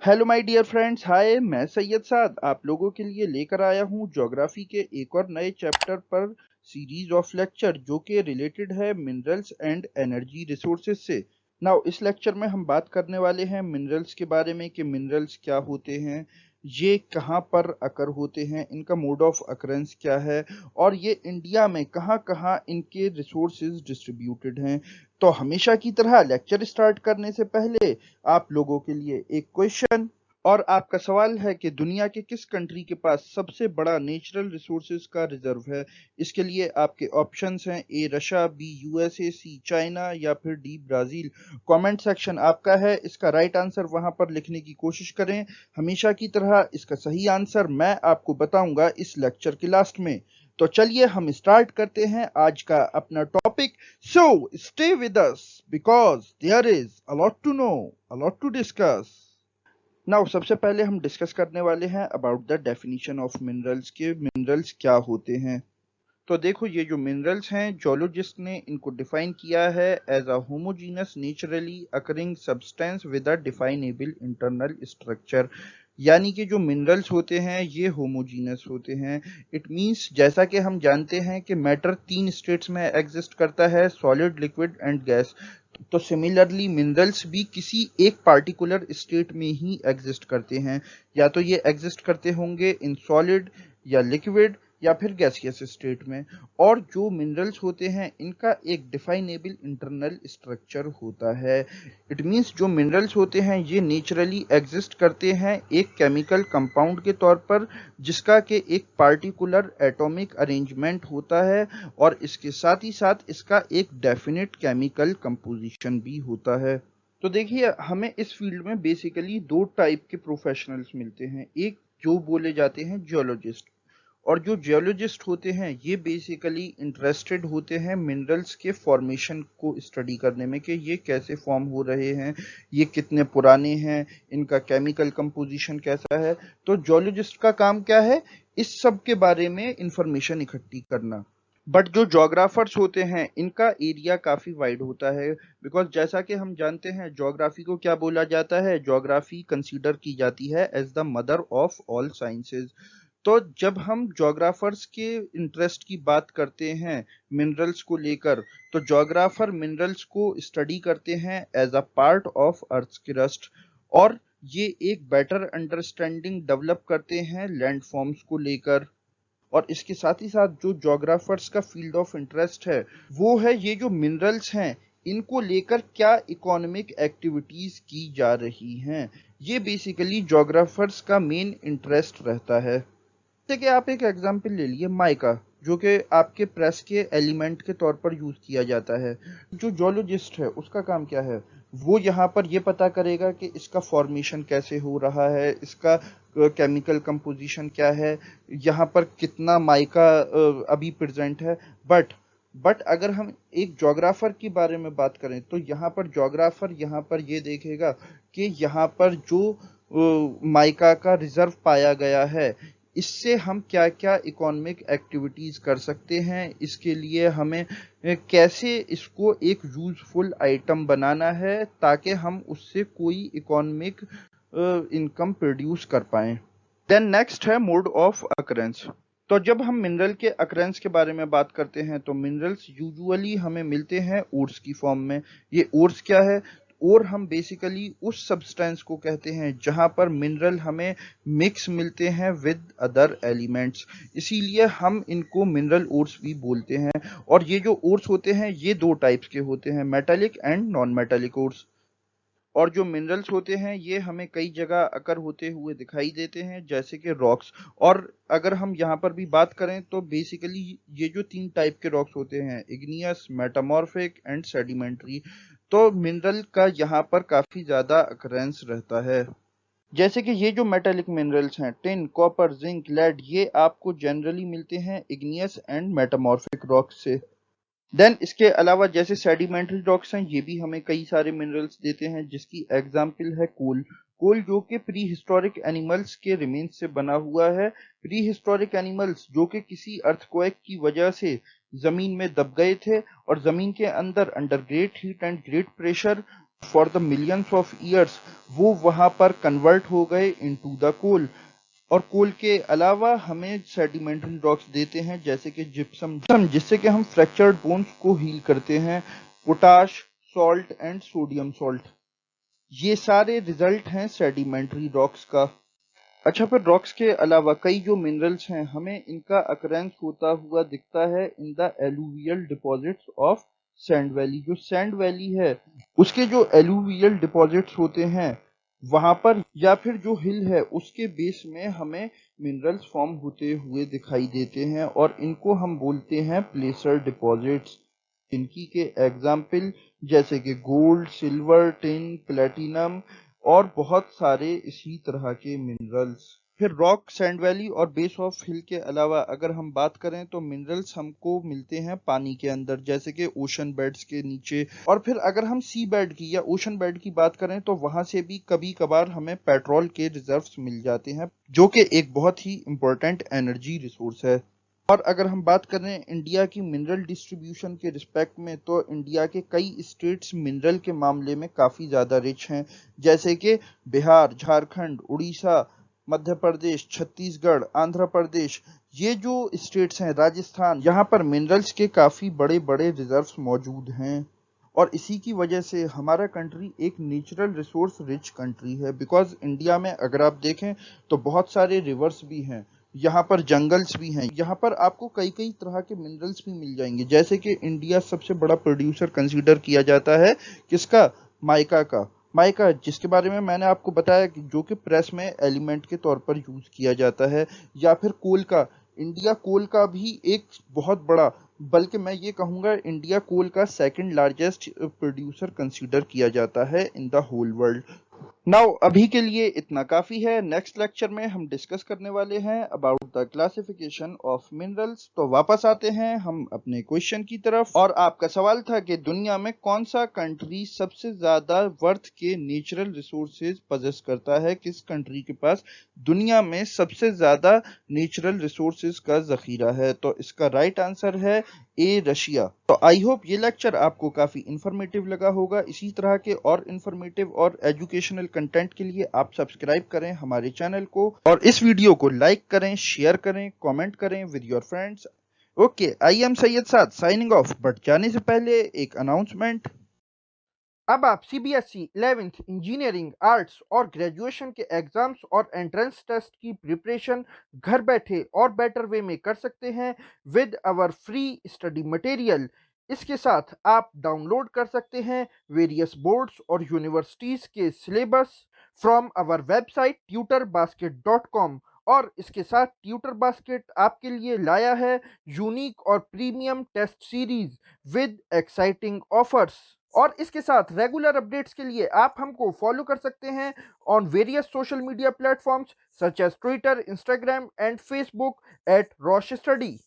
Hello my dear friends, हाय। मैं सैयद साद आप लोगों के लिए लेकर आया हूँ ज्योग्राफी के एक और नए चैप्टर पर सीरीज ऑफ लेक्चर जो कि रिलेटेड है मिनरल्स एंड एनर्जी रिसोर्सेज से। नाउ इस लेक्चर में हम बात करने वाले हैं मिनरल्स के बारे में कि मिनरल्स क्या होते हैं, ये कहाँ पर अकर होते हैं, इनका मोड ऑफ अकरेंस क्या है और ये इंडिया में कहाँ कहाँ इनके रिसोर्सेज डिस्ट्रीब्यूटेड हैं। तो हमेशा की तरह लेक्चर स्टार्ट करने से पहले आप लोगों के लिए एक क्वेश्चन, और आपका सवाल है कि दुनिया के किस कंट्री के पास सबसे बड़ा नेचुरल रिसोर्सेज का रिजर्व है। इसके लिए आपके ऑप्शंस हैं A Russia, B USA, C China या फिर डी ब्राजील। कमेंट सेक्शन आपका है, इसका राइट आंसर वहां पर लिखने की कोशिश करें। हमेशा की तरह इसका सही आंसर मैं आपको बताऊंगा इस लेक्चर के लास्ट में। तो चलिए हम स्टार्ट करते हैं आज का अपना topic. So stay with us because there is a lot to know, a lot to discuss. Now सबसे पहले हम डिस्कस करने वाले हैं about the definition of minerals के मिनरल्स क्या होते हैं। तो देखो, ये जो मिनरल्स हैं जियोलॉजिस्ट ने इनको डिफाइन किया है as a homogeneous naturally occurring substance with a definable internal structure. यानी कि जो मिनरल्स होते हैं ये होमोजीनस होते हैं। इट मींस जैसा कि हम जानते हैं कि मैटर तीन स्टेट्स में एग्जिस्ट करता है, सॉलिड, लिक्विड एंड गैस। तो सिमिलरली मिनरल्स भी किसी एक पार्टिकुलर स्टेट में ही एग्जिस्ट करते हैं, या तो ये एग्जिस्ट करते होंगे इन सॉलिड या लिक्विड या फिर गैसियस स्टेट में। और जो मिनरल्स होते हैं इनका एक डिफाइनेबल इंटरनल स्ट्रक्चर होता है। इट मींस जो मिनरल्स होते हैं ये नेचुरली एग्जिस्ट करते हैं एक केमिकल कंपाउंड के तौर पर, जिसका कि एक पार्टिकुलर एटॉमिक अरेंजमेंट होता है और इसके साथ ही साथ इसका एक डेफिनेट केमिकल कंपोजिशन भी होता है। तो देखिए, हमें इस फील्ड में बेसिकली दो टाइप के प्रोफेशनल्स मिलते हैं। एक जो बोले जाते हैं जियोलॉजिस्ट, और जो जियोलॉजिस्ट होते हैं ये बेसिकली इंटरेस्टेड होते हैं मिनरल्स के फॉर्मेशन को स्टडी करने में कि ये कैसे फॉर्म हो रहे हैं, ये कितने पुराने हैं, इनका केमिकल कंपोजिशन कैसा है। तो जियोलॉजिस्ट का काम क्या है, इस सब के बारे में इंफॉर्मेशन इकट्ठी करना। बट जो जोग्राफर्स होते हैं इनका एरिया काफी वाइड होता है, बिकॉज जैसा कि हम जानते हैं ज्योग्राफी को क्या बोला जाता है, ज्योग्राफी कंसीडर की जाती है as the mother of all sciences. तो जब हम जोग्राफर्स के इंटरेस्ट की बात करते हैं मिनरल्स को लेकर, तो जोग्राफर मिनरल्स को स्टडी करते हैं as a part of earth crust, और ये एक बेटर अंडरस्टैंडिंग डेवलप करते हैं लैंडफॉर्म्स को लेकर। और इसके साथ ही साथ जो जोग्राफर्स का फील्ड ऑफ इंटरेस्ट है वो है ये जो मिनरल्स हैं इनको लेकर क्या इकोनॉमिक एक्टिविटीज की जा रही हैं। ये बेसिकली जोग्राफर्स का मेन इंटरेस्ट रहता है। जैसे कि आप एक एग्जांपल ले लिए माइका, जो कि आपके प्रेस के एलिमेंट के तौर पर यूज किया जाता है। जो जियोलॉजिस्ट है उसका काम क्या है, वो यहाँ पर ये पता करेगा कि इसका फॉर्मेशन कैसे हो रहा है, इसका केमिकल कंपोजिशन क्या है, यहाँ पर कितना माइका अभी प्रेजेंट है। बट अगर हम एक जोग्राफर के बारे में बात करें तो यहाँ पर जोग्राफर यहाँ पर ये देखेगा कि यहाँ पर जो माइका का रिजर्व पाया गया है इससे हम क्या क्या इकोनॉमिक एक्टिविटीज कर सकते हैं, इसके लिए हमें कैसे इसको एक यूजफुल आइटम बनाना है ताकि हम उससे कोई इकोनॉमिक इनकम प्रोड्यूस कर पाएं। देन नेक्स्ट है मोड ऑफ अकरेंस। तो जब हम मिनरल के अकरेंस के बारे में बात करते हैं तो मिनरल्स यूजुअली हमें मिलते हैं ओर्स की फॉर्म में। ये ओर्स क्या है, और हम बेसिकली उस सब्सटेंस को कहते हैं जहां पर मिनरल हमें मिक्स मिलते हैं विद अदर एलिमेंट्स, इसीलिए हम इनको मिनरल ओर्स भी बोलते हैं। और ये जो ओर्स होते हैं ये दो टाइप्स के होते हैं, metallic and non metallic ores. और जो मिनरल्स होते हैं ये हमें कई जगह अकर होते हुए दिखाई देते हैं जैसे कि रॉक्स। और अगर हम यहाँ पर भी बात करें तो बेसिकली ये जो तीन टाइप के रॉक्स होते हैं, इग्नियस, मेटामॉर्फिक एंड सेडिमेंट्री, तो मिनरल का यहाँ पर काफी ज्यादा अकरेंस रहता है। जैसे कि ये जो मेटालिक मिनरल्स हैं टिन, कॉपर, जिंक, लेड, ये आपको जनरली मिलते हैं इग्नियस एंड मेटामॉर्फिक रॉक्स से। देन इसके अलावा जैसे सेडिमेंट्री रॉक्स हैं ये भी हमें कई सारे मिनरल्स देते हैं, जिसकी एग्जांपल है कोल। कोल जो कि प्री हिस्टोरिक एनिमल्स के रिमेन्स से बना हुआ है। प्री हिस्टोरिक एनिमल्स जो कि किसी अर्थक्वेक की वजह से जमीन में दब गए थे और जमीन के अंदर under great heat and great pressure for the millions of years वो वहां पर कन्वर्ट हो गए इनटू द कोल। और कोल के अलावा हमें सेडिमेंट्री रॉक्स देते हैं जैसे कि जिप्सम, जिससे कि हम फ्रैक्चर्ड बोन्स को हील करते हैं, potash salt and sodium salt. ये सारे रिजल्ट हैं सेडिमेंट्री रॉक्स का। अच्छा, फिर रॉक्स के अलावा कई जो मिनरल्स हैं हमें इनका अकरेंस होता हुआ दिखता है in the alluvial deposits of sand valley. जो सैंड वैली है उसके जो एलुवियल डिपॉजिट्स होते हैं वहां पर, या फिर जो हिल है उसके बेस में हमें मिनरल्स फॉर्म होते हुए दिखाई देते हैं और इनको हम बोलते हैं प्लेसर डिपॉजिट्स। इनकी के एग्जाम्पल जैसे कि गोल्ड, सिल्वर, टिन, प्लेटिनम और बहुत सारे इसी तरह के मिनरल्स। फिर रॉक, सैंड वैली और बेस ऑफ हिल के अलावा अगर हम बात करें तो मिनरल्स हमको मिलते हैं पानी के अंदर जैसे कि ओशन बेड्स के नीचे। और फिर अगर हम सी बेड की या ओशन बेड की बात करें तो वहां से भी कभी कभार हमें पेट्रोल के रिजर्व्स मिल जाते हैं जो कि एक बहुत ही इंपॉर्टेंट एनर्जी रिसोर्स है। और अगर हम बात करें इंडिया की मिनरल डिस्ट्रीब्यूशन के रिस्पेक्ट में तो इंडिया के कई स्टेट्स मिनरल के मामले में काफ़ी ज़्यादा रिच हैं जैसे कि बिहार, झारखंड, उड़ीसा, मध्य प्रदेश, छत्तीसगढ़, आंध्र प्रदेश। ये जो स्टेट्स हैं, राजस्थान, यहाँ पर मिनरल्स के काफ़ी बड़े बड़े रिजर्व्स मौजूद हैं। और इसी की वजह से हमारा कंट्री एक नेचुरल रिसोर्स रिच कंट्री है। बिकॉज इंडिया में अगर आप देखें तो बहुत सारे रिवर्स भी हैं, यहाँ पर जंगल्स भी हैं, यहाँ पर आपको कई कई तरह के मिनरल्स भी मिल जाएंगे जैसे कि इंडिया सबसे बड़ा प्रोड्यूसर कंसीडर किया जाता है किसका, माइका का। माइका जिसके बारे में मैंने आपको बताया कि जो कि प्रेस में एलिमेंट के तौर पर यूज किया जाता है। या फिर कोल का, इंडिया कोल का भी एक बहुत बड़ा, बल्कि मैं ये कहूँगा इंडिया कोल का सेकंड लार्जेस्ट प्रोड्यूसर कंसीडर किया जाता है in the whole world. Now अभी के लिए इतना काफी है। नेक्स्ट लेक्चर में हम डिस्कस करने वाले हैं about the classification of minerals. तो वापस आते हैं हम अपने क्वेश्चन की तरफ। और आपका सवाल था कि दुनिया में कौन सा कंट्री सबसे ज्यादा वर्थ के नेचुरल रिसोर्सेज पजेस करता है, किस कंट्री के पास दुनिया में सबसे ज्यादा नेचुरल रिसोर्सेज का जखीरा है। तो इसका राइट आंसर है ए, रशिया। तो आई होप ये लेक्चर आपको काफी इंफॉर्मेटिव लगा होगा। इसी तरह के और इंफॉर्मेटिव और एजुकेशनल कंटेंट के लिए आप सब्सक्राइब करें हमारे चैनल को और इस वीडियो को लाइक करें, शेयर करें, कमेंट करें with your friends. Okay, I am Syed Saad signing off. But जाने से पहले एक अनाउंसमेंट। अब आप सीबीएसई 11th इंजीनियरिंग, आर्ट्स और ग्रेजुएशन के एग्जाम्स और एंट्रेंस टेस्ट की प्रिपरेशन घर बैठे और बेटर वे में कर सकते हैं with our free study material. इसके साथ आप डाउनलोड कर सकते हैं वेरियस बोर्ड्स और यूनिवर्सिटीज के syllabus from our website tutorbasket.com। और इसके साथ ट्यूटर बास्केट आपके लिए लाया है यूनिक और premium test series with exciting offers. और इसके साथ रेगुलर अपडेट्स के लिए आप हमको फॉलो कर सकते हैं on various social media platforms such as Twitter, Instagram and Facebook at Rosh study.